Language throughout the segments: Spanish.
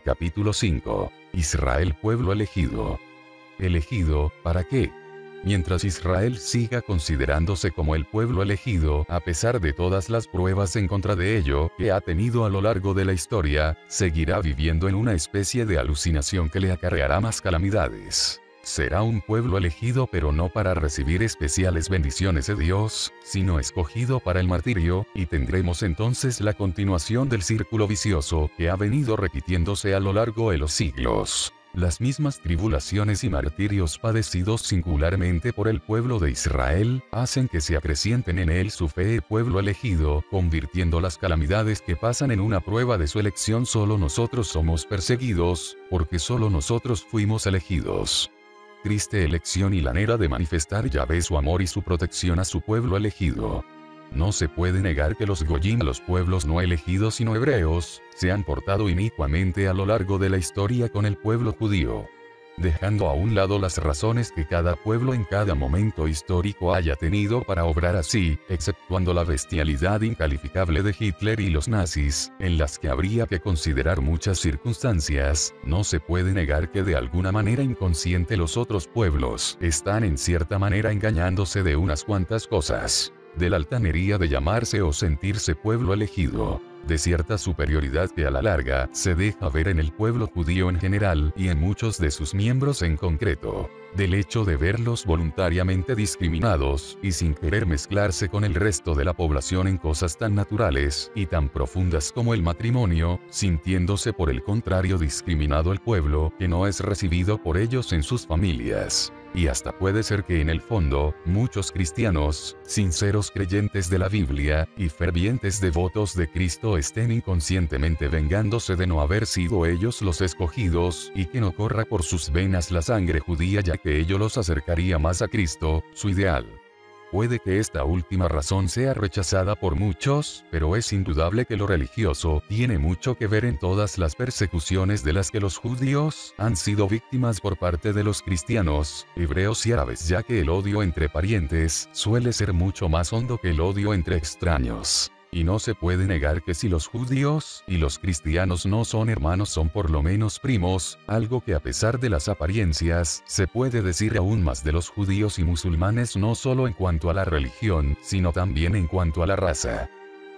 Capítulo 5. Israel, pueblo elegido. ¿Elegido, para qué? Mientras Israel siga considerándose como el pueblo elegido, a pesar de todas las pruebas en contra de ello que ha tenido a lo largo de la historia, seguirá viviendo en una especie de alucinación que le acarreará más calamidades. Será un pueblo elegido, pero no para recibir especiales bendiciones de Dios, sino escogido para el martirio, y tendremos entonces la continuación del círculo vicioso que ha venido repitiéndose a lo largo de los siglos. Las mismas tribulaciones y martirios padecidos singularmente por el pueblo de Israel, hacen que se acrecienten en él su fe, pueblo elegido, convirtiendo las calamidades que pasan en una prueba de su elección. Solo nosotros somos perseguidos, porque solo nosotros fuimos elegidos. Triste elección y manera de manifestar Yahvé su amor y su protección a su pueblo elegido. No se puede negar que los Goyim, los pueblos no elegidos sino hebreos, se han portado inicuamente a lo largo de la historia con el pueblo judío. Dejando a un lado las razones que cada pueblo en cada momento histórico haya tenido para obrar así, exceptuando la bestialidad incalificable de Hitler y los nazis, en las que habría que considerar muchas circunstancias, no se puede negar que de alguna manera inconsciente los otros pueblos están en cierta manera engañándose de unas cuantas cosas. De la altanería de llamarse o sentirse pueblo elegido, de cierta superioridad que a la larga se deja ver en el pueblo judío en general y en muchos de sus miembros en concreto, del hecho de verlos voluntariamente discriminados y sin querer mezclarse con el resto de la población en cosas tan naturales y tan profundas como el matrimonio, sintiéndose por el contrario discriminado el pueblo que no es recibido por ellos en sus familias. Y hasta puede ser que en el fondo, muchos cristianos, sinceros creyentes de la Biblia, y fervientes devotos de Cristo estén inconscientemente vengándose de no haber sido ellos los escogidos, y que no corra por sus venas la sangre judía, ya que ello los acercaría más a Cristo, su ideal. Puede que esta última razón sea rechazada por muchos, pero es indudable que lo religioso tiene mucho que ver en todas las persecuciones de las que los judíos han sido víctimas por parte de los cristianos, hebreos y árabes, ya que el odio entre parientes suele ser mucho más hondo que el odio entre extraños. Y no se puede negar que si los judíos y los cristianos no son hermanos, son por lo menos primos, algo que a pesar de las apariencias, se puede decir aún más de los judíos y musulmanes, no solo en cuanto a la religión, sino también en cuanto a la raza.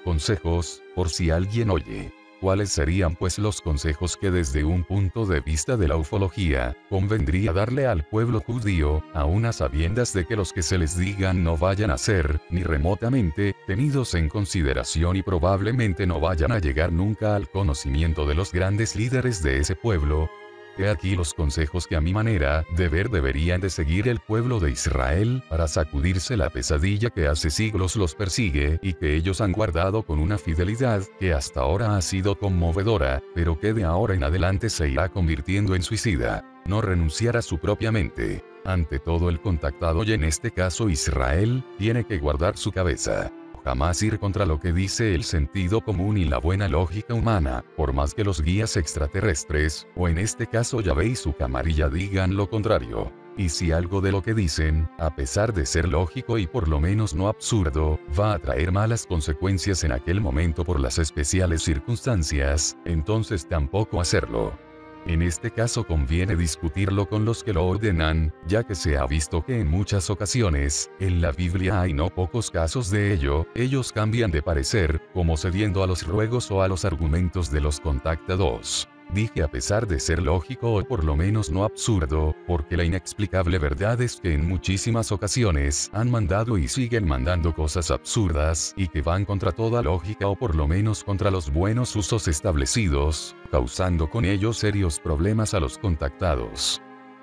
Consejos, por si alguien oye. ¿Cuáles serían pues los consejos que desde un punto de vista de la ufología, convendría darle al pueblo judío, aun a sabiendas de que los que se les digan no vayan a ser, ni remotamente, tenidos en consideración y probablemente no vayan a llegar nunca al conocimiento de los grandes líderes de ese pueblo? He aquí los consejos que a mi manera de ver deberían de seguir el pueblo de Israel para sacudirse la pesadilla que hace siglos los persigue y que ellos han guardado con una fidelidad que hasta ahora ha sido conmovedora, pero que de ahora en adelante se irá convirtiendo en suicida. No renunciar a su propia mente. Ante todo, el contactado, y en este caso Israel, tiene que guardar su cabeza. Jamás ir contra lo que dice el sentido común y la buena lógica humana, por más que los guías extraterrestres, o en este caso Yahvé y su camarilla, digan lo contrario. Y si algo de lo que dicen, a pesar de ser lógico y por lo menos no absurdo, va a traer malas consecuencias en aquel momento por las especiales circunstancias, entonces tampoco hacerlo. En este caso conviene discutirlo con los que lo ordenan, ya que se ha visto que en muchas ocasiones, en la Biblia hay no pocos casos de ello, ellos cambian de parecer, como cediendo a los ruegos o a los argumentos de los contactados. Dije a pesar de ser lógico o por lo menos no absurdo, porque la inexplicable verdad es que en muchísimas ocasiones han mandado y siguen mandando cosas absurdas y que van contra toda lógica o por lo menos contra los buenos usos establecidos, causando con ello serios problemas a los contactados.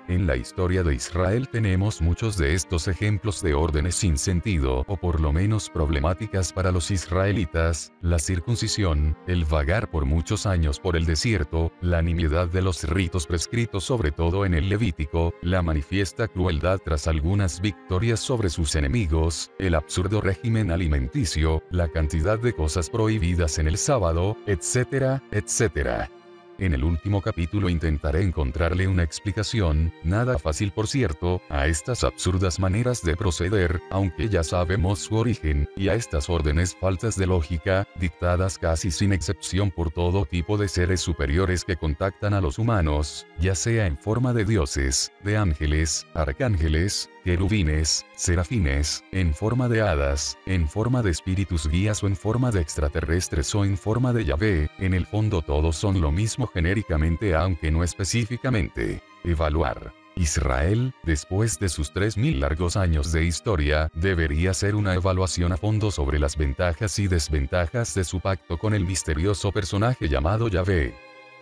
En la historia de Israel tenemos muchos de estos ejemplos de órdenes sin sentido o por lo menos problemáticas para los israelitas: la circuncisión, el vagar por muchos años por el desierto, la nimiedad de los ritos prescritos sobre todo en el Levítico, la manifiesta crueldad tras algunas victorias sobre sus enemigos, el absurdo régimen alimenticio, la cantidad de cosas prohibidas en el sábado, etcétera, etcétera. En el último capítulo intentaré encontrarle una explicación, nada fácil por cierto, a estas absurdas maneras de proceder, aunque ya sabemos su origen, y a estas órdenes faltas de lógica, dictadas casi sin excepción por todo tipo de seres superiores que contactan a los humanos, ya sea en forma de dioses, de ángeles, arcángeles, querubines, serafines, en forma de hadas, en forma de espíritus guías o en forma de extraterrestres o en forma de Yahvé, en el fondo todos son lo mismo genéricamente aunque no específicamente. Evaluar. Israel, después de sus 3000 largos años de historia, debería hacer una evaluación a fondo sobre las ventajas y desventajas de su pacto con el misterioso personaje llamado Yahvé.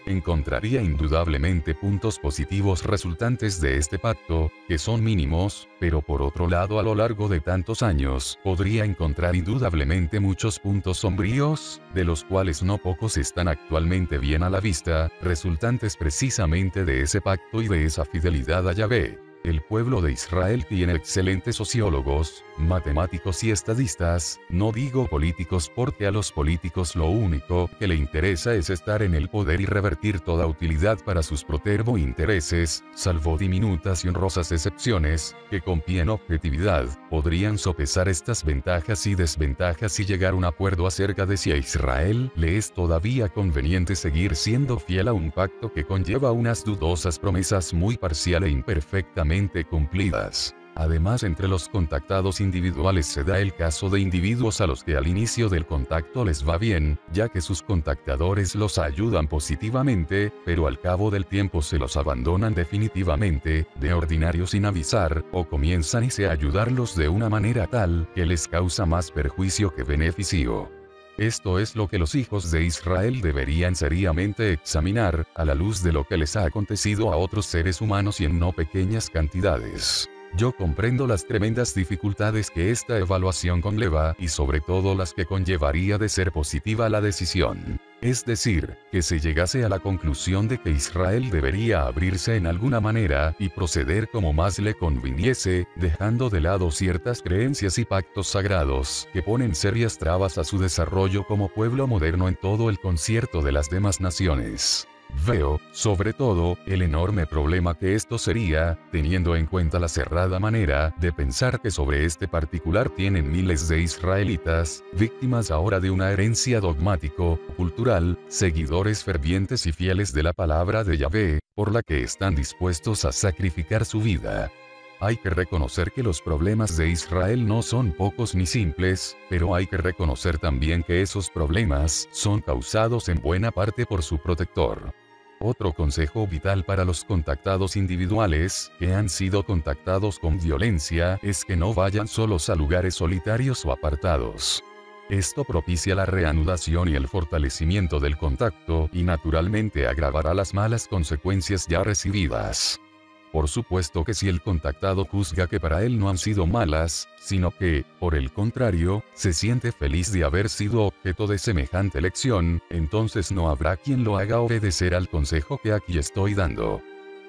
Encontraría indudablemente puntos positivos resultantes de este pacto, que son mínimos, pero por otro lado a lo largo de tantos años, podría encontrar indudablemente muchos puntos sombríos, de los cuales no pocos están actualmente bien a la vista, resultantes precisamente de ese pacto y de esa fidelidad a Yahvé. El pueblo de Israel tiene excelentes sociólogos, matemáticos y estadistas, no digo políticos porque a los políticos lo único que le interesa es estar en el poder y revertir toda utilidad para sus protervo intereses, salvo diminutas y honrosas excepciones, que con pie en objetividad, podrían sopesar estas ventajas y desventajas y llegar a un acuerdo acerca de si a Israel le es todavía conveniente seguir siendo fiel a un pacto que conlleva unas dudosas promesas muy parcial e imperfectamente cumplidas. Además, entre los contactados individuales se da el caso de individuos a los que al inicio del contacto les va bien, ya que sus contactadores los ayudan positivamente, pero al cabo del tiempo se los abandonan definitivamente, de ordinario sin avisar, o comienzan a ayudarlos de una manera tal que les causa más perjuicio que beneficio. Esto es lo que los hijos de Israel deberían seriamente examinar, a la luz de lo que les ha acontecido a otros seres humanos y en no pequeñas cantidades. Yo comprendo las tremendas dificultades que esta evaluación conlleva y sobre todo las que conllevaría de ser positiva la decisión. Es decir, que se llegase a la conclusión de que Israel debería abrirse en alguna manera y proceder como más le conviniese, dejando de lado ciertas creencias y pactos sagrados que ponen serias trabas a su desarrollo como pueblo moderno en todo el concierto de las demás naciones. Veo, sobre todo, el enorme problema que esto sería, teniendo en cuenta la cerrada manera de pensar que sobre este particular tienen miles de israelitas, víctimas ahora de una herencia dogmático-cultural, seguidores fervientes y fieles de la palabra de Yahvé, por la que están dispuestos a sacrificar su vida. Hay que reconocer que los problemas de Israel no son pocos ni simples, pero hay que reconocer también que esos problemas son causados en buena parte por su protector. Otro consejo vital para los contactados individuales, que han sido contactados con violencia, es que no vayan solos a lugares solitarios o apartados. Esto propicia la reanudación y el fortalecimiento del contacto y naturalmente agravará las malas consecuencias ya recibidas. Por supuesto que si el contactado juzga que para él no han sido malas, sino que, por el contrario, se siente feliz de haber sido objeto de semejante lección, entonces no habrá quien lo haga obedecer al consejo que aquí estoy dando.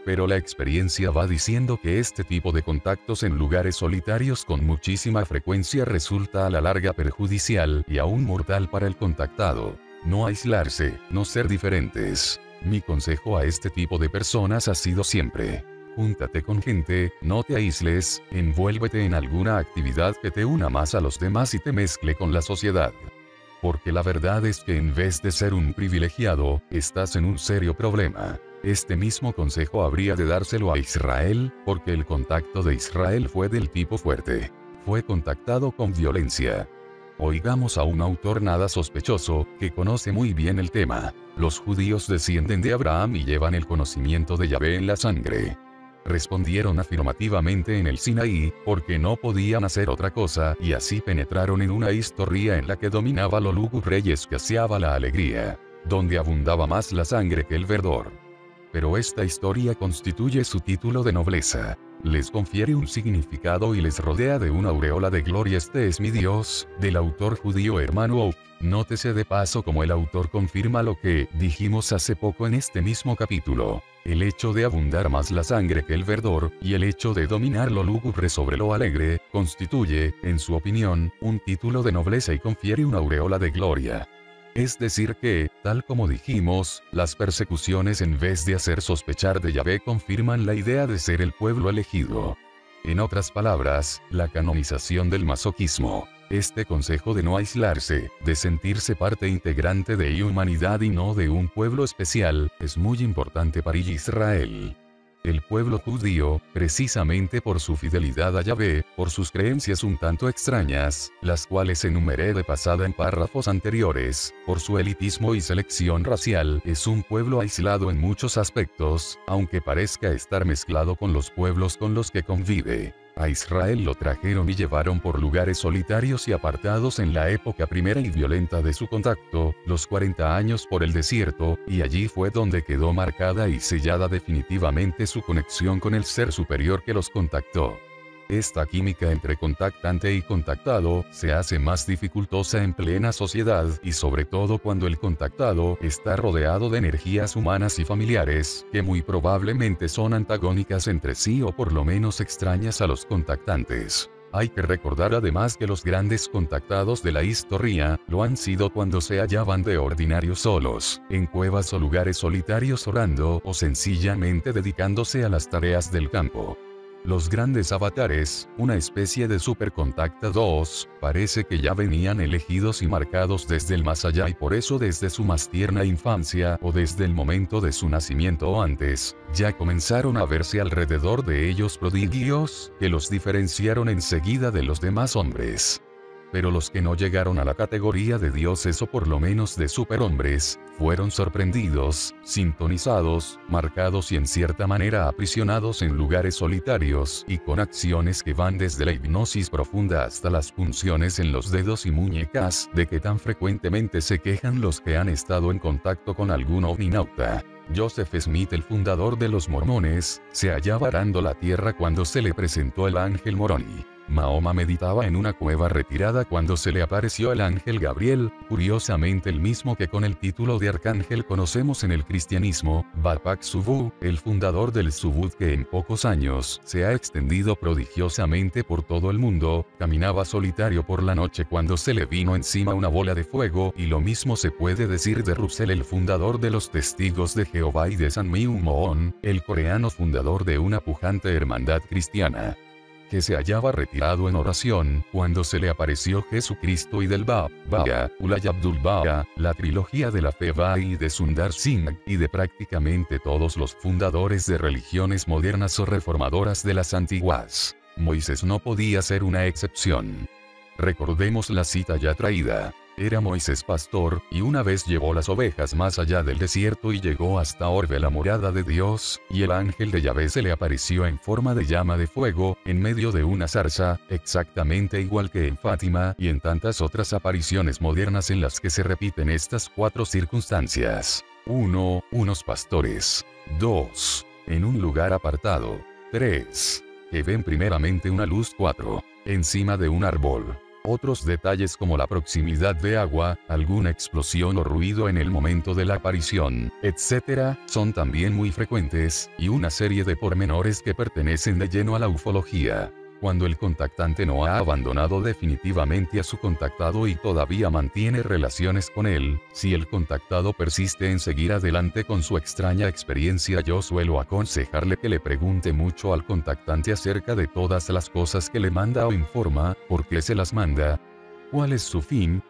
Pero la experiencia va diciendo que este tipo de contactos en lugares solitarios con muchísima frecuencia resulta a la larga perjudicial y aún mortal para el contactado. No aislarse, no ser diferentes. Mi consejo a este tipo de personas ha sido siempre: júntate con gente, no te aísles, envuélvete en alguna actividad que te una más a los demás y te mezcle con la sociedad. Porque la verdad es que en vez de ser un privilegiado, estás en un serio problema. Este mismo consejo habría de dárselo a Israel, porque el contacto de Israel fue del tipo fuerte. Fue contactado con violencia. Oigamos a un autor nada sospechoso, que conoce muy bien el tema. Los judíos descienden de Abraham y llevan el conocimiento de Yahvé en la sangre. Respondieron afirmativamente en el Sinaí, porque no podían hacer otra cosa, y así penetraron en una historia en la que dominaba lo lúgubre y escaseaba la alegría, donde abundaba más la sangre que el verdor. Pero esta historia constituye su título de nobleza, les confiere un significado y les rodea de una aureola de gloria. Este es mi Dios, del autor judío hermano Oak. Nótese de paso como el autor confirma lo que dijimos hace poco en este mismo capítulo. El hecho de abundar más la sangre que el verdor, y el hecho de dominar lo lúgubre sobre lo alegre, constituye, en su opinión, un título de nobleza y confiere una aureola de gloria. Es decir que, tal como dijimos, las persecuciones en vez de hacer sospechar de Yahvé confirman la idea de ser el pueblo elegido. En otras palabras, la canonización del masoquismo. Este consejo de no aislarse, de sentirse parte integrante de humanidad y no de un pueblo especial, es muy importante para Israel. El pueblo judío, precisamente por su fidelidad a Yahvé, por sus creencias un tanto extrañas, las cuales enumeré de pasada en párrafos anteriores, por su elitismo y selección racial, es un pueblo aislado en muchos aspectos, aunque parezca estar mezclado con los pueblos con los que convive. A Israel lo trajeron y llevaron por lugares solitarios y apartados en la época primera y violenta de su contacto, los 40 años por el desierto, y allí fue donde quedó marcada y sellada definitivamente su conexión con el ser superior que los contactó. Esta química entre contactante y contactado se hace más dificultosa en plena sociedad y sobre todo cuando el contactado está rodeado de energías humanas y familiares, que muy probablemente son antagónicas entre sí o por lo menos extrañas a los contactantes. Hay que recordar además que los grandes contactados de la historia lo han sido cuando se hallaban de ordinario solos, en cuevas o lugares solitarios orando o sencillamente dedicándose a las tareas del campo. Los grandes avatares, una especie de supercontactados, parece que ya venían elegidos y marcados desde el más allá y por eso desde su más tierna infancia o desde el momento de su nacimiento o antes, ya comenzaron a verse alrededor de ellos prodigios que los diferenciaron enseguida de los demás hombres. Pero los que no llegaron a la categoría de dioses o por lo menos de superhombres, fueron sorprendidos, sintonizados, marcados y en cierta manera aprisionados en lugares solitarios y con acciones que van desde la hipnosis profunda hasta las punciones en los dedos y muñecas de que tan frecuentemente se quejan los que han estado en contacto con algún ovninauta. Joseph Smith, el fundador de los mormones, se hallaba arando la tierra cuando se le presentó el ángel Moroni. Mahoma meditaba en una cueva retirada cuando se le apareció el ángel Gabriel, curiosamente el mismo que con el título de arcángel conocemos en el cristianismo, Bapak Subu, el fundador del Subud que en pocos años se ha extendido prodigiosamente por todo el mundo, caminaba solitario por la noche cuando se le vino encima una bola de fuego y lo mismo se puede decir de Russell, el fundador de los Testigos de Jehová y de San Miu Moon, el coreano fundador de una pujante hermandad cristiana, que se hallaba retirado en oración, cuando se le apareció Jesucristo y del Baba, Ulay Abdul Baha, la trilogía de la fe Bahá'í de Sundar Singh, y de prácticamente todos los fundadores de religiones modernas o reformadoras de las antiguas. Moisés no podía ser una excepción. Recordemos la cita ya traída. Era Moisés pastor, y una vez llevó las ovejas más allá del desierto y llegó hasta Orbe, la morada de Dios, y el ángel de Yahvé se le apareció en forma de llama de fuego, en medio de una zarza, exactamente igual que en Fátima y en tantas otras apariciones modernas en las que se repiten estas cuatro circunstancias. 1. Unos pastores. 2. En un lugar apartado. 3. Que ven primeramente una luz. 4. Encima de un árbol. Otros detalles como la proximidad de agua, alguna explosión o ruido en el momento de la aparición, etc., son también muy frecuentes, y una serie de pormenores que pertenecen de lleno a la ufología. Cuando el contactante no ha abandonado definitivamente a su contactado y todavía mantiene relaciones con él, si el contactado persiste en seguir adelante con su extraña experiencia, yo suelo aconsejarle que le pregunte mucho al contactante acerca de todas las cosas que le manda o informa, por qué se las manda, cuál es su fin,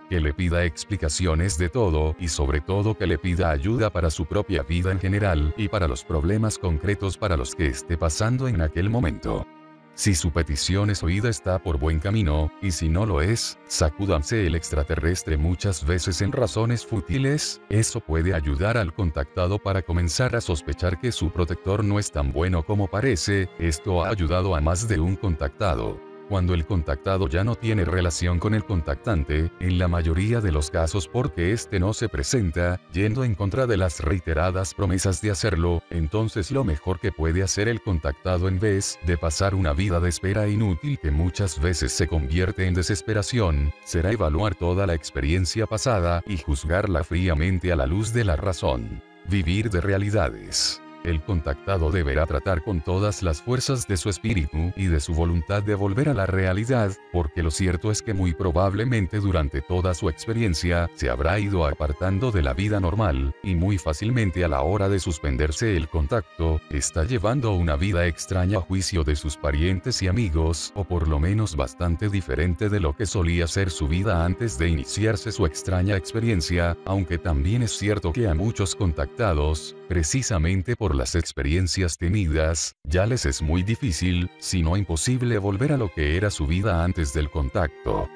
que le pida explicaciones de todo y sobre todo que le pida ayuda para su propia vida en general y para los problemas concretos para los que esté pasando en aquel momento. Si su petición es oída, está por buen camino, y si no lo es, sacúdanse el extraterrestre muchas veces en razones fútiles. Eso puede ayudar al contactado para comenzar a sospechar que su protector no es tan bueno como parece. Esto ha ayudado a más de un contactado. Cuando el contactado ya no tiene relación con el contactante, en la mayoría de los casos porque éste no se presenta, yendo en contra de las reiteradas promesas de hacerlo, entonces lo mejor que puede hacer el contactado en vez de pasar una vida de espera inútil que muchas veces se convierte en desesperación, será evaluar toda la experiencia pasada y juzgarla fríamente a la luz de la razón. Vivir de realidades. El contactado deberá tratar con todas las fuerzas de su espíritu y de su voluntad de volver a la realidad, porque lo cierto es que muy probablemente durante toda su experiencia se habrá ido apartando de la vida normal, y muy fácilmente a la hora de suspenderse el contacto, está llevando una vida extraña a juicio de sus parientes y amigos, o por lo menos bastante diferente de lo que solía ser su vida antes de iniciarse su extraña experiencia, aunque también es cierto que a muchos contactados, precisamente por las experiencias tenidas, ya les es muy difícil, si no imposible volver a lo que era su vida antes del contacto.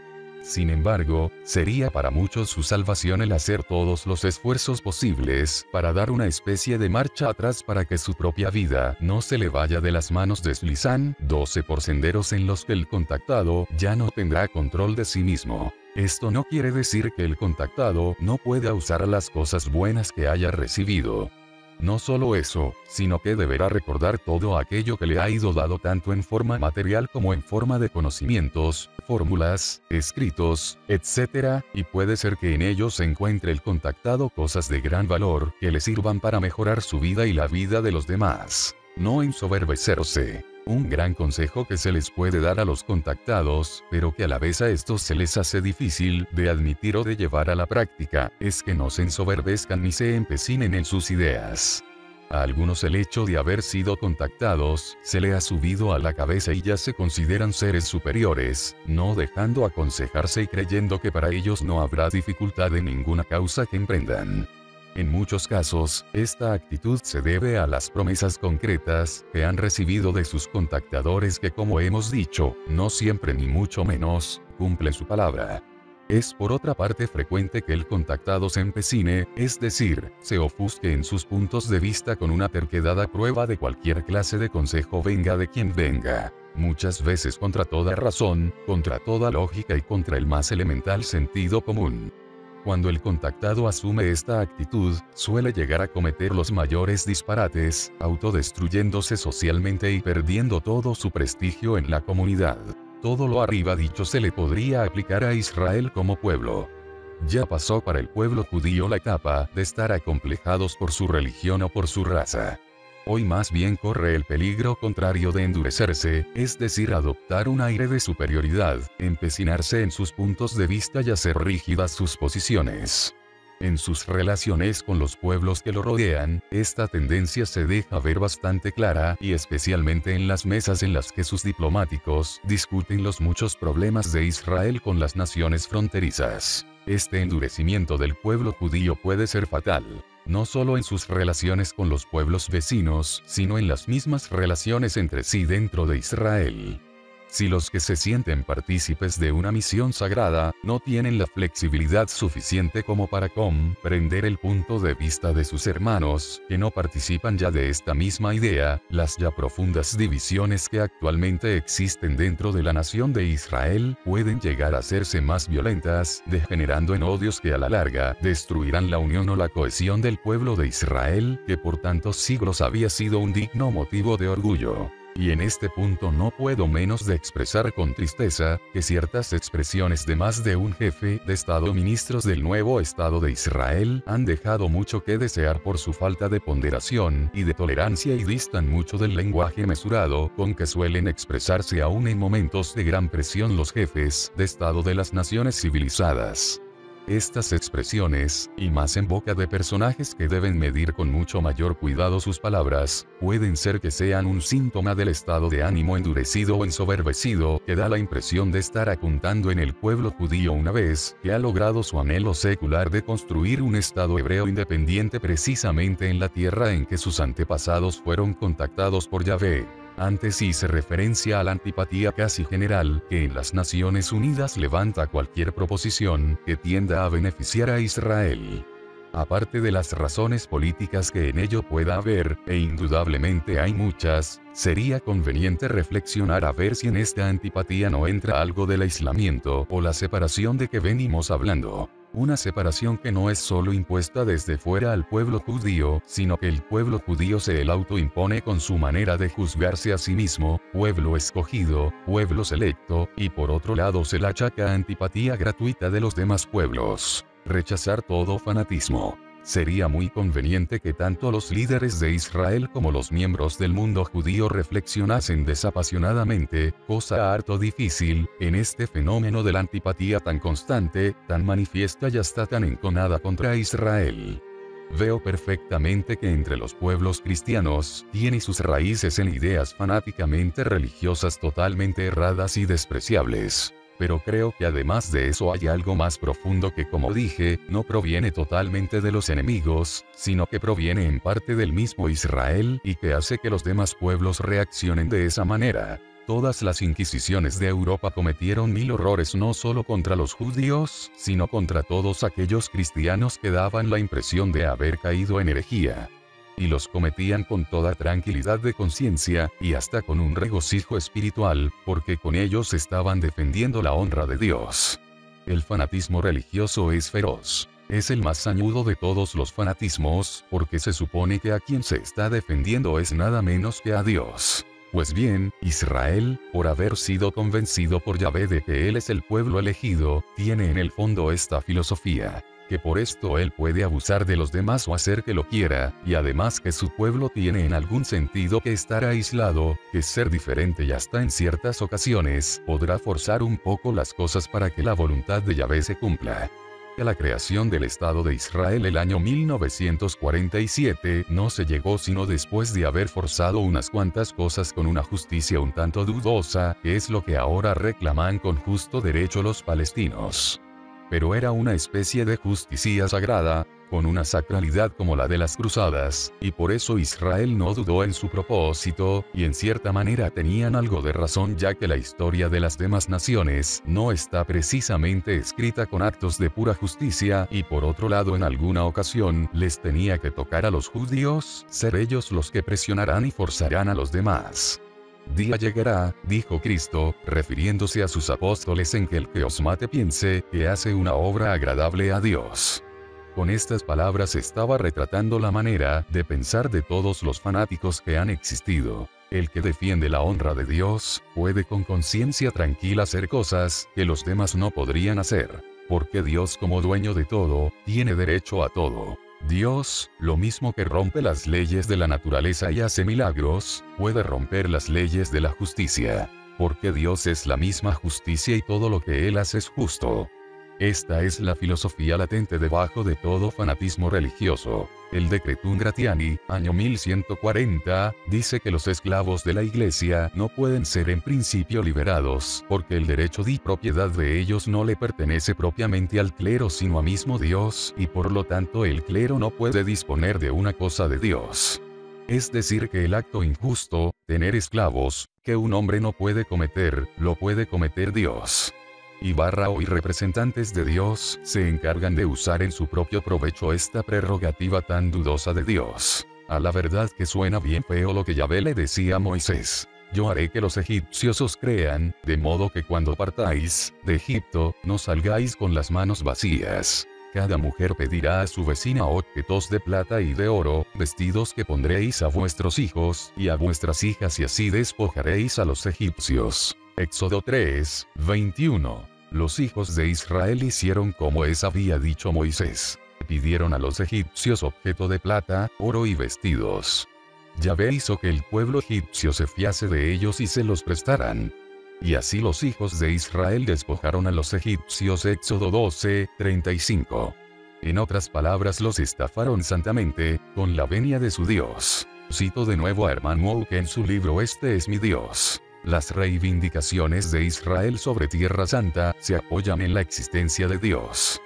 Sin embargo, sería para muchos su salvación el hacer todos los esfuerzos posibles para dar una especie de marcha atrás para que su propia vida no se le vaya de las manos deslizándose por senderos en los que el contactado ya no tendrá control de sí mismo. Esto no quiere decir que el contactado no pueda usar las cosas buenas que haya recibido. No solo eso, sino que deberá recordar todo aquello que le ha ido dado tanto en forma material como en forma de conocimientos, fórmulas, escritos, etc., y puede ser que en ellos se encuentre el contactado cosas de gran valor que le sirvan para mejorar su vida y la vida de los demás. No ensoberbecerse. Un gran consejo que se les puede dar a los contactados, pero que a la vez a estos se les hace difícil de admitir o de llevar a la práctica, es que no se ensoberbezcan ni se empecinen en sus ideas. A algunos el hecho de haber sido contactados se le ha subido a la cabeza y ya se consideran seres superiores, no dejando aconsejarse y creyendo que para ellos no habrá dificultad en ninguna causa que emprendan. En muchos casos, esta actitud se debe a las promesas concretas que han recibido de sus contactadores que, como hemos dicho, no siempre ni mucho menos, cumplen su palabra. Es por otra parte frecuente que el contactado se empecine, es decir, se ofusque en sus puntos de vista con una terquedad a prueba de cualquier clase de consejo venga de quien venga. Muchas veces contra toda razón, contra toda lógica y contra el más elemental sentido común. Cuando el contactado asume esta actitud, suele llegar a cometer los mayores disparates, autodestruyéndose socialmente y perdiendo todo su prestigio en la comunidad. Todo lo arriba dicho se le podría aplicar a Israel como pueblo. Ya pasó para el pueblo judío la etapa de estar acomplejados por su religión o por su raza. Hoy más bien corre el peligro contrario de endurecerse, es decir, adoptar un aire de superioridad, empecinarse en sus puntos de vista y hacer rígidas sus posiciones. En sus relaciones con los pueblos que lo rodean, esta tendencia se deja ver bastante clara y especialmente en las mesas en las que sus diplomáticos discuten los muchos problemas de Israel con las naciones fronterizas. Este endurecimiento del pueblo judío puede ser fatal. No solo en sus relaciones con los pueblos vecinos, sino en las mismas relaciones entre sí dentro de Israel. Si los que se sienten partícipes de una misión sagrada, no tienen la flexibilidad suficiente como para comprender el punto de vista de sus hermanos, que no participan ya de esta misma idea, las ya profundas divisiones que actualmente existen dentro de la nación de Israel, pueden llegar a hacerse más violentas, degenerando en odios que a la larga, destruirán la unión o la cohesión del pueblo de Israel, que por tantos siglos había sido un digno motivo de orgullo. Y en este punto no puedo menos de expresar con tristeza, que ciertas expresiones de más de un jefe de Estado o ministros del nuevo Estado de Israel han dejado mucho que desear por su falta de ponderación y de tolerancia y distan mucho del lenguaje mesurado con que suelen expresarse aún en momentos de gran presión los jefes de Estado de las naciones civilizadas. Estas expresiones, y más en boca de personajes que deben medir con mucho mayor cuidado sus palabras, pueden ser que sean un síntoma del estado de ánimo endurecido o ensoberbecido que da la impresión de estar apuntando en el pueblo judío una vez que ha logrado su anhelo secular de construir un estado hebreo independiente precisamente en la tierra en que sus antepasados fueron contactados por Yahvé. Antes hice referencia a la antipatía casi general que en las Naciones Unidas levanta cualquier proposición que tienda a beneficiar a Israel. Aparte de las razones políticas que en ello pueda haber, e indudablemente hay muchas, sería conveniente reflexionar a ver si en esta antipatía no entra algo del aislamiento o la separación de que venimos hablando. Una separación que no es solo impuesta desde fuera al pueblo judío, sino que el pueblo judío se el autoimpone con su manera de juzgarse a sí mismo, pueblo escogido, pueblo selecto, y por otro lado se la achaca antipatía gratuita de los demás pueblos. Rechazar todo fanatismo. Sería muy conveniente que tanto los líderes de Israel como los miembros del mundo judío reflexionasen desapasionadamente, cosa harto difícil, en este fenómeno de la antipatía tan constante, tan manifiesta y hasta tan enconada contra Israel. Veo perfectamente que entre los pueblos cristianos, tiene sus raíces en ideas fanáticamente religiosas totalmente erradas y despreciables. Pero creo que además de eso hay algo más profundo que, como dije, no proviene totalmente de los enemigos, sino que proviene en parte del mismo Israel y que hace que los demás pueblos reaccionen de esa manera. Todas las inquisiciones de Europa cometieron mil horrores no solo contra los judíos, sino contra todos aquellos cristianos que daban la impresión de haber caído en herejía. Y los cometían con toda tranquilidad de conciencia, y hasta con un regocijo espiritual, porque con ellos estaban defendiendo la honra de Dios. El fanatismo religioso es feroz. Es el más sañudo de todos los fanatismos, porque se supone que a quien se está defendiendo es nada menos que a Dios. Pues bien, Israel, por haber sido convencido por Yahvé de que él es el pueblo elegido, tiene en el fondo esta filosofía, que por esto él puede abusar de los demás o hacer que lo quiera, y además que su pueblo tiene en algún sentido que estar aislado, que ser diferente y hasta en ciertas ocasiones podrá forzar un poco las cosas para que la voluntad de Yahvé se cumpla. A la creación del Estado de Israel el año 1947 no se llegó sino después de haber forzado unas cuantas cosas con una justicia un tanto dudosa, que es lo que ahora reclaman con justo derecho los palestinos. Pero era una especie de justicia sagrada, con una sacralidad como la de las cruzadas, y por eso Israel no dudó en su propósito, y en cierta manera tenían algo de razón ya que la historia de las demás naciones no está precisamente escrita con actos de pura justicia, y por otro lado en alguna ocasión les tenía que tocar a los judíos, ser ellos los que presionarán y forzarán a los demás. Día llegará, dijo Cristo, refiriéndose a sus apóstoles, en que el que os mate piense que hace una obra agradable a Dios. Con estas palabras estaba retratando la manera de pensar de todos los fanáticos que han existido. El que defiende la honra de Dios, puede con conciencia tranquila hacer cosas que los demás no podrían hacer. Porque Dios, como dueño de todo, tiene derecho a todo. Dios, lo mismo que rompe las leyes de la naturaleza y hace milagros, puede romper las leyes de la justicia. Porque Dios es la misma justicia y todo lo que Él hace es justo. Esta es la filosofía latente debajo de todo fanatismo religioso. El Decretum Gratiani, año 1140, dice que los esclavos de la Iglesia no pueden ser en principio liberados, porque el derecho de propiedad de ellos no le pertenece propiamente al clero sino a mismo Dios, y por lo tanto el clero no puede disponer de una cosa de Dios. Es decir que el acto injusto, tener esclavos, que un hombre no puede cometer, lo puede cometer Dios. Y hoy representantes de Dios se encargan de usar en su propio provecho esta prerrogativa tan dudosa de Dios. A la verdad que suena bien feo lo que Yahvé le decía a Moisés. Yo haré que los egipcios os crean, de modo que cuando partáis de Egipto, no salgáis con las manos vacías. Cada mujer pedirá a su vecina objetos de plata y de oro, vestidos que pondréis a vuestros hijos y a vuestras hijas, y así despojaréis a los egipcios. Éxodo 3, 21. Los hijos de Israel hicieron como había dicho Moisés. Pidieron a los egipcios objeto de plata, oro y vestidos. Yahvé hizo que el pueblo egipcio se fiase de ellos y se los prestaran. Y así los hijos de Israel despojaron a los egipcios. Éxodo 12, 35. En otras palabras, los estafaron santamente, con la venia de su Dios. Cito de nuevo a Herman Wouk en su libro Este es mi Dios. Las reivindicaciones de Israel sobre Tierra Santa se apoyan en la existencia de Dios.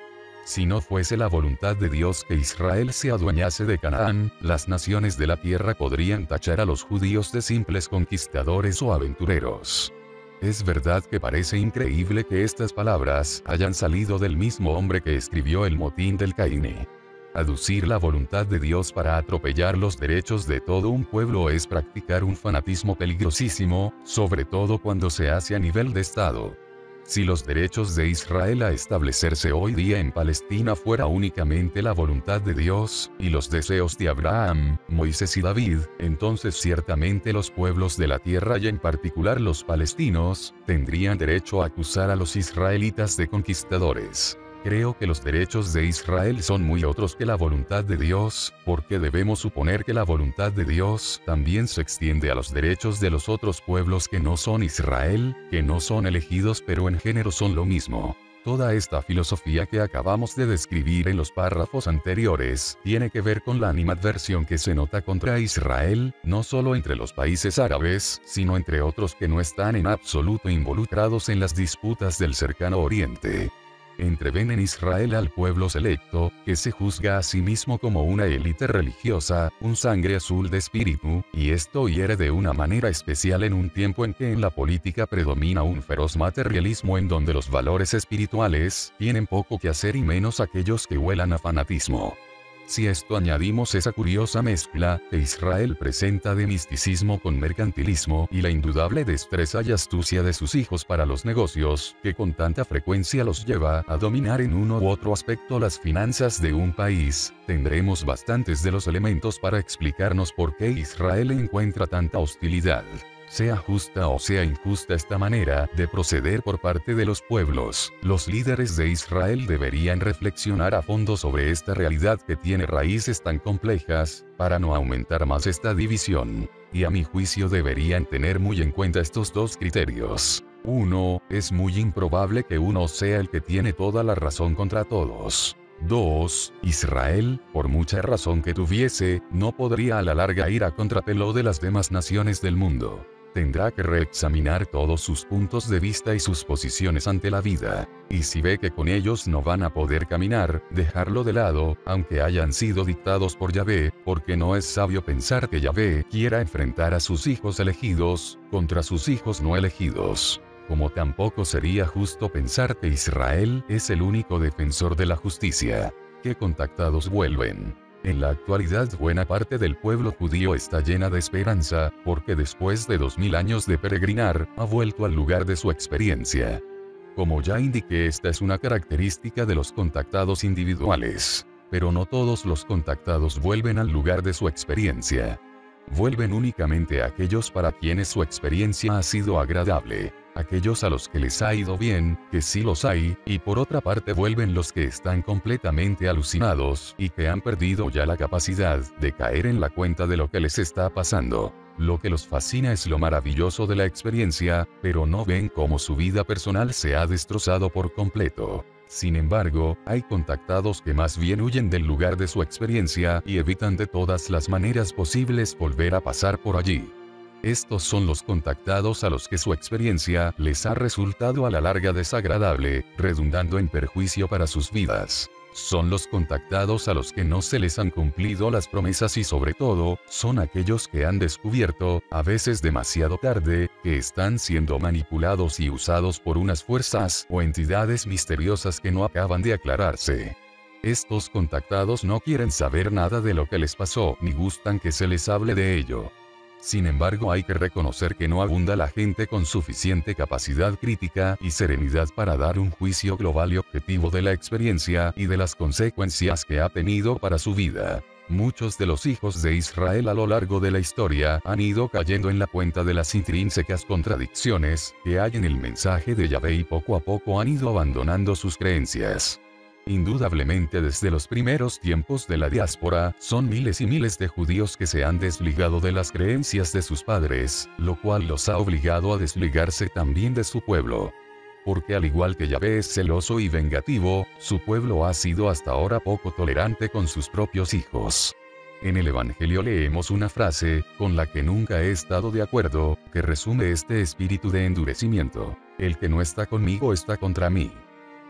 Si no fuese la voluntad de Dios que Israel se adueñase de Canaán, las naciones de la tierra podrían tachar a los judíos de simples conquistadores o aventureros. Es verdad que parece increíble que estas palabras hayan salido del mismo hombre que escribió el Motín del Caine. Aducir la voluntad de Dios para atropellar los derechos de todo un pueblo es practicar un fanatismo peligrosísimo, sobre todo cuando se hace a nivel de Estado. Si los derechos de Israel a establecerse hoy día en Palestina fuera únicamente la voluntad de Dios, y los deseos de Abraham, Moisés y David, entonces ciertamente los pueblos de la tierra y en particular los palestinos, tendrían derecho a acusar a los israelitas de conquistadores. Creo que los derechos de Israel son muy otros que la voluntad de Dios, porque debemos suponer que la voluntad de Dios también se extiende a los derechos de los otros pueblos que no son Israel, que no son elegidos pero en género son lo mismo. Toda esta filosofía que acabamos de describir en los párrafos anteriores, tiene que ver con la animadversión que se nota contra Israel, no solo entre los países árabes, sino entre otros que no están en absoluto involucrados en las disputas del cercano oriente. Entreven en Israel al pueblo selecto, que se juzga a sí mismo como una élite religiosa, un sangre azul de espíritu, y esto hiere de una manera especial en un tiempo en que en la política predomina un feroz materialismo en donde los valores espirituales tienen poco que hacer y menos aquellos que huelan a fanatismo. Si a esto añadimos esa curiosa mezcla que Israel presenta de misticismo con mercantilismo y la indudable destreza y astucia de sus hijos para los negocios, que con tanta frecuencia los lleva a dominar en uno u otro aspecto las finanzas de un país, tendremos bastantes de los elementos para explicarnos por qué Israel encuentra tanta hostilidad. Sea justa o sea injusta esta manera de proceder por parte de los pueblos, los líderes de Israel deberían reflexionar a fondo sobre esta realidad que tiene raíces tan complejas, para no aumentar más esta división. Y a mi juicio deberían tener muy en cuenta estos dos criterios. 1. Es muy improbable que uno sea el que tiene toda la razón contra todos. 2. Israel, por mucha razón que tuviese, no podría a la larga ir a contrapelo de las demás naciones del mundo. Tendrá que reexaminar todos sus puntos de vista y sus posiciones ante la vida, y si ve que con ellos no van a poder caminar, dejarlo de lado, aunque hayan sido dictados por Yahvé, porque no es sabio pensar que Yahvé quiera enfrentar a sus hijos elegidos contra sus hijos no elegidos. Como tampoco sería justo pensar que Israel es el único defensor de la justicia. ¿Qué contactados vuelven? En la actualidad buena parte del pueblo judío está llena de esperanza, porque después de 2000 años de peregrinar, ha vuelto al lugar de su experiencia. Como ya indiqué, esta es una característica de los contactados individuales. Pero no todos los contactados vuelven al lugar de su experiencia. Vuelven únicamente aquellos para quienes su experiencia ha sido agradable. Aquellos a los que les ha ido bien, que sí los hay, y por otra parte vuelven los que están completamente alucinados, y que han perdido ya la capacidad de caer en la cuenta de lo que les está pasando. Lo que los fascina es lo maravilloso de la experiencia, pero no ven cómo su vida personal se ha destrozado por completo. Sin embargo, hay contactados que más bien huyen del lugar de su experiencia y evitan de todas las maneras posibles volver a pasar por allí. Estos son los contactados a los que su experiencia les ha resultado a la larga desagradable, redundando en perjuicio para sus vidas. Son los contactados a los que no se les han cumplido las promesas y sobre todo, son aquellos que han descubierto, a veces demasiado tarde, que están siendo manipulados y usados por unas fuerzas o entidades misteriosas que no acaban de aclararse. Estos contactados no quieren saber nada de lo que les pasó ni gustan que se les hable de ello. Sin embargo, hay que reconocer que no abunda la gente con suficiente capacidad crítica y serenidad para dar un juicio global y objetivo de la experiencia y de las consecuencias que ha tenido para su vida. Muchos de los hijos de Israel a lo largo de la historia han ido cayendo en la cuenta de las intrínsecas contradicciones que hay en el mensaje de Yahvé y poco a poco han ido abandonando sus creencias. Indudablemente desde los primeros tiempos de la diáspora, son miles y miles de judíos que se han desligado de las creencias de sus padres, lo cual los ha obligado a desligarse también de su pueblo. Porque al igual que Yahvé es celoso y vengativo, su pueblo ha sido hasta ahora poco tolerante con sus propios hijos. En el Evangelio leemos una frase, con la que nunca he estado de acuerdo, que resume este espíritu de endurecimiento: el que no está conmigo está contra mí.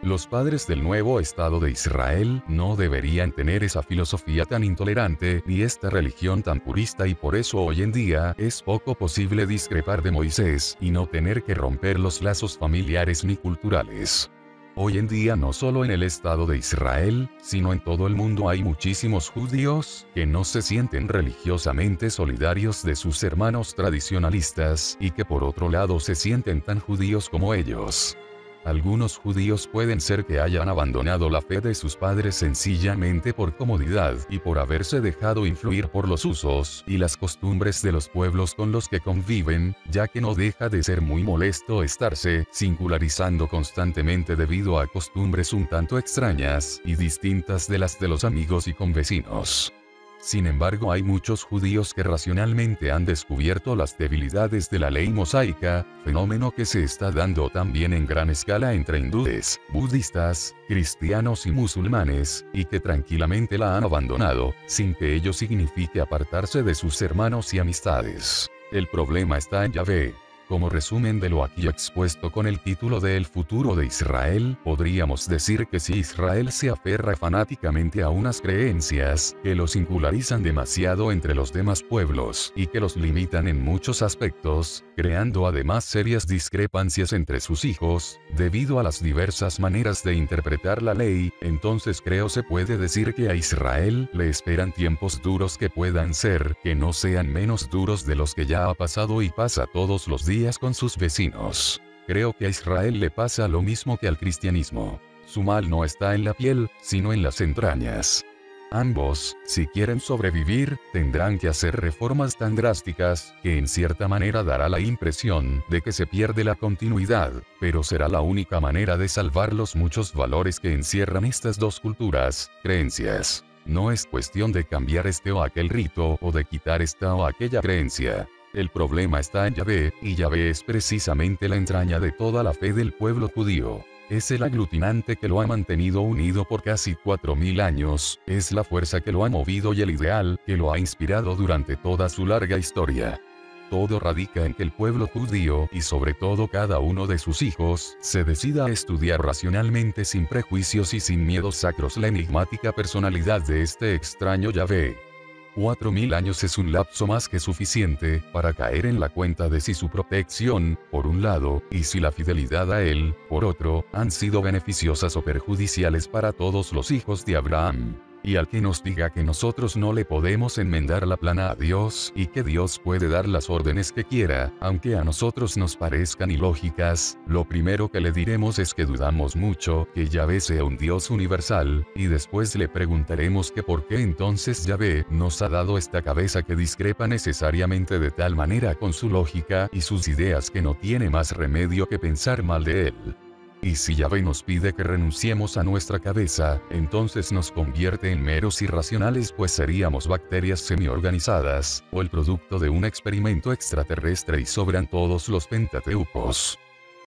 Los padres del nuevo Estado de Israel no deberían tener esa filosofía tan intolerante ni esta religión tan purista y por eso hoy en día es poco posible discrepar de Moisés y no tener que romper los lazos familiares ni culturales. Hoy en día no solo en el Estado de Israel, sino en todo el mundo hay muchísimos judíos que no se sienten religiosamente solidarios de sus hermanos tradicionalistas y que por otro lado se sienten tan judíos como ellos. Algunos judíos pueden ser que hayan abandonado la fe de sus padres sencillamente por comodidad y por haberse dejado influir por los usos y las costumbres de los pueblos con los que conviven, ya que no deja de ser muy molesto estarse singularizando constantemente debido a costumbres un tanto extrañas y distintas de las de los amigos y convecinos. Sin embargo, hay muchos judíos que racionalmente han descubierto las debilidades de la ley mosaica, fenómeno que se está dando también en gran escala entre hindúes, budistas, cristianos y musulmanes, y que tranquilamente la han abandonado, sin que ello signifique apartarse de sus hermanos y amistades. El problema está en Yahvé. Como resumen de lo aquí expuesto con el título de El futuro de Israel, podríamos decir que si Israel se aferra fanáticamente a unas creencias que lo singularizan demasiado entre los demás pueblos y que los limitan en muchos aspectos, creando además serias discrepancias entre sus hijos, debido a las diversas maneras de interpretar la ley, entonces creo se puede decir que a Israel le esperan tiempos duros que puedan ser, que no sean menos duros de los que ya ha pasado y pasa todos los días con sus vecinos. Creo que a Israel le pasa lo mismo que al cristianismo. Su mal no está en la piel, sino en las entrañas. Ambos, si quieren sobrevivir, tendrán que hacer reformas tan drásticas, que en cierta manera dará la impresión de que se pierde la continuidad, pero será la única manera de salvar los muchos valores que encierran estas dos culturas, creencias. No es cuestión de cambiar este o aquel rito o de quitar esta o aquella creencia. El problema está en Yahvé, y Yahvé es precisamente la entraña de toda la fe del pueblo judío. Es el aglutinante que lo ha mantenido unido por casi 4000 años, es la fuerza que lo ha movido y el ideal que lo ha inspirado durante toda su larga historia. Todo radica en que el pueblo judío, y sobre todo cada uno de sus hijos, se decida a estudiar racionalmente sin prejuicios y sin miedos sacros la enigmática personalidad de este extraño Yahvé. 4000 años es un lapso más que suficiente para caer en la cuenta de si su protección, por un lado, y si la fidelidad a él, por otro, han sido beneficiosas o perjudiciales para todos los hijos de Abraham. Y al que nos diga que nosotros no le podemos enmendar la plana a Dios y que Dios puede dar las órdenes que quiera, aunque a nosotros nos parezcan ilógicas, lo primero que le diremos es que dudamos mucho que Yahvé sea un Dios universal, y después le preguntaremos que por qué entonces Yahvé nos ha dado esta cabeza que discrepa necesariamente de tal manera con su lógica y sus ideas que no tiene más remedio que pensar mal de él. Y si Yahvé nos pide que renunciemos a nuestra cabeza, entonces nos convierte en meros irracionales, pues seríamos bacterias semi-organizadas, o el producto de un experimento extraterrestre y sobran todos los pentateucos.